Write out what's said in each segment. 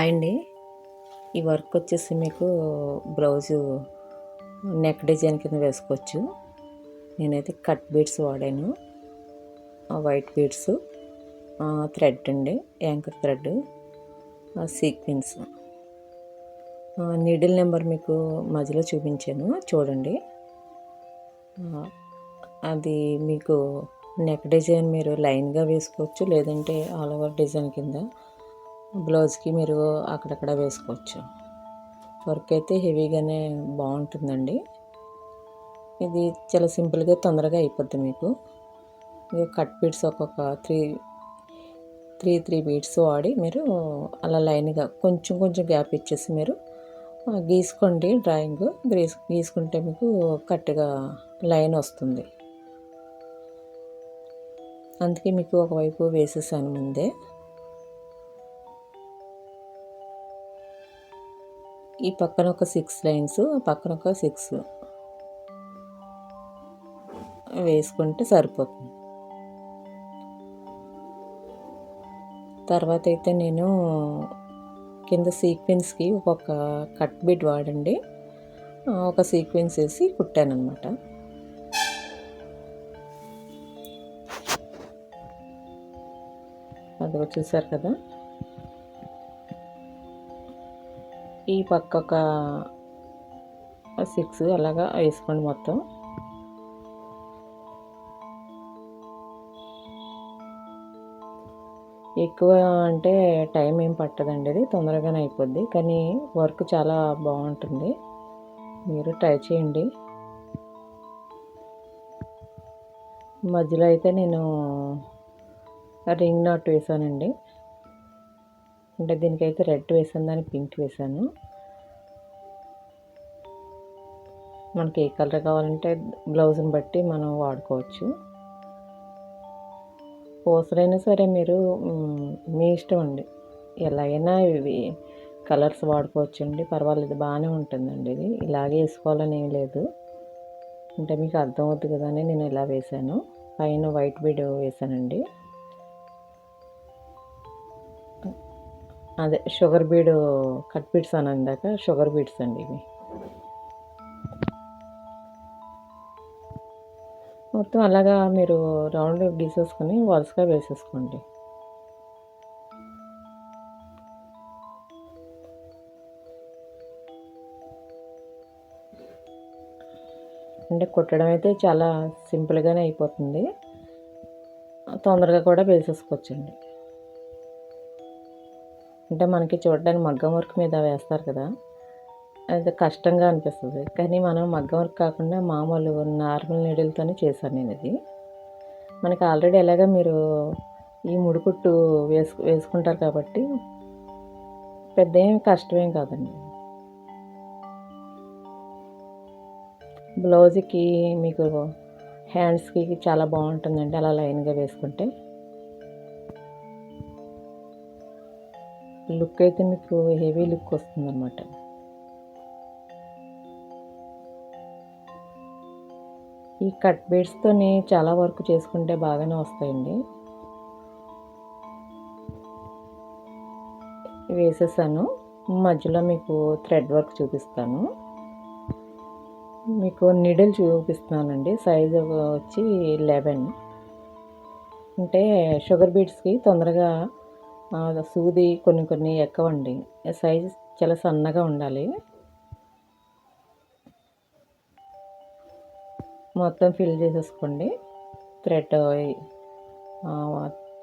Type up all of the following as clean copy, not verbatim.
Hi అండి. ఈ work వచ్చేసి మీకు బ్లౌజు నెక్ డిజైన్ కింద వేసుకోవచ్చు. నేనైతే కట్ బీడ్స్ వాడాను, వైట్ బీడ్స్, థ్రెడ్ అండి, anchor thread, sequence. Needle number మీకు మధ్యలో చూపించాను చూడండి. అది మీకు నెక్ డిజైన్ మీరు లైన్గా వేసుకోవచ్చు, లేదంటే ఆల్ ఓవర్ డిజైన్ కింద బ్లౌజ్కి మీరు అక్కడక్కడ వేసుకోవచ్చు. వర్క్ అయితే హెవీగానే బాగుంటుందండి. ఇది చాలా సింపుల్గా తొందరగా అయిపోద్ది మీకు. ఇది కట్ బీడ్స్ ఒక్కొక్క త్రీ బీడ్స్ వాడి మీరు అలా లైన్గా కొంచెం కొంచెం గ్యాప్ ఇచ్చేసి మీరు గీసుకోండి. డ్రాయింగ్ గీసుకుంటే మీకు కరెక్ట్గా లైన్ వస్తుంది. అందుకే మీకు ఒకవైపు వేసేసాను ముందే. ఈ పక్కన ఒక 6 లైన్స్, పక్కన ఒక 6 వేసుకుంటే సరిపోతుంది. తర్వాత అయితే నేను కింద సీక్వెన్స్కి ఒక్కొక్క కట్ బీడ్ వాడండి, ఒక సీక్వెన్స్ వేసి కుట్టాను అనమాట. అదిగో చూసారు కదా. ఈ పక్క ఒక 6 అలాగా వేసుకోండి మొత్తం. ఎక్కువ అంటే టైం ఏం పట్టదండి, అది తొందరగానే అయిపోద్ది. కానీ వర్క్ చాలా బాగుంటుంది, మీరు ట్రై చేయండి. మధ్యలో అయితే నేను రింగ్ నాట్ వేసానండి. అంటే దీనికైతే రెడ్ వేసాను, దానికి పింక్ వేసాను. మనకి ఏ కలర్ కావాలంటే బ్లౌజ్ని బట్టి మనం వాడుకోవచ్చు. పూసలైనా సరే మీరు మీ ఇష్టం అండి, ఎలా అయినా ఇవి కలర్స్ వాడుకోవచ్చు అండి, పర్వాలేదు, బాగానే ఉంటుందండి. ఇది ఇలాగే వేసుకోవాలని ఏం లేదు, అంటే మీకు అర్థమవుతుంది కదా అని నేను ఇలా వేసాను. పైన వైట్ బీడ్ వేసానండి, అదే షుగర్ బీడ్ కట్ బీడ్స్ అని అందాక షుగర్ బీడ్స్ అండి ఇవి. మొత్తం అలాగా మీరు రౌండ్ గీసేసుకొని వరుసగా వేసేసుకోండి. అంటే కుట్టడం అయితే చాలా సింపుల్గానే అయిపోతుంది, తొందరగా కూడా వేసేసుకోవచ్చండి. అంటే మనకి చూడడానికి మగ్గం వర్క్ మీద వేస్తారు కదా, అది కష్టంగా అనిపిస్తుంది. కానీ మనం మగ్గం వర్క్ కాకుండా మామూలు నార్మల్ నీడిల్తోనే చేశాను నేను ఇది. మనకి ఆల్రెడీ ఎలాగ మీరు ఈ ముడికుట్టు వేసుకుంటారు కాబట్టి పెద్ద ఏం కష్టమేం కాదండి. బ్లౌజ్కి మీకు హ్యాండ్స్కి చాలా బాగుంటుందండి అలా లైన్గా వేసుకుంటే. లుక్ అయితే మీకు హెవీ లుక్ వస్తుందన్నమాట. ఈ కట్ బీడ్స్తోని చాలా వర్క్ చేసుకుంటే బాగానే వస్తాయండి. వేసేసాను. మధ్యలో మీకు థ్రెడ్ వర్క్ చూపిస్తాను. మీకు నీడిల్ చూపిస్తున్నానండి. సైజు వచ్చి 11. అంటే షుగర్ బీడ్స్కి తొందరగా సూది కొన్ని ఎక్కవండి, సైజు చాలా సన్నగా ఉండాలి. మొత్తం ఫిల్ చేసేసుకోండి. థ్రెడ్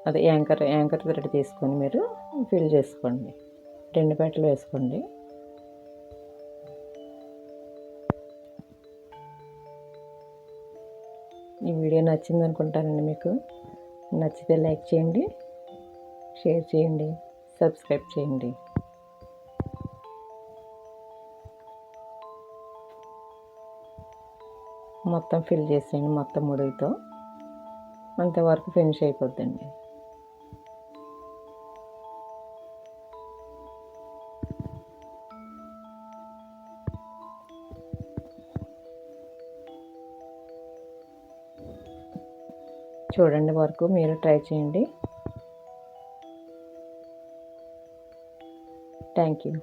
అదే యాంకర్ థ్రెడ్ తీసుకొని మీరు ఫిల్ చేసుకోండి. 2 పెట్టలు వేసుకోండి. ఈ వీడియో నచ్చింది అనుకుంటానండి. మీకు నచ్చితే లైక్ చేయండి, షేర్ చేయండి, సబ్స్క్రైబ్ చేయండి. మొత్తం ఫిల్ చేసేయండి, మొత్తం ముడితో అంత వర్క్ ఫినిష్ అయిపోద్దండి. చూడండి, వర్క్ మీరు ట్రై చేయండి. Thank you.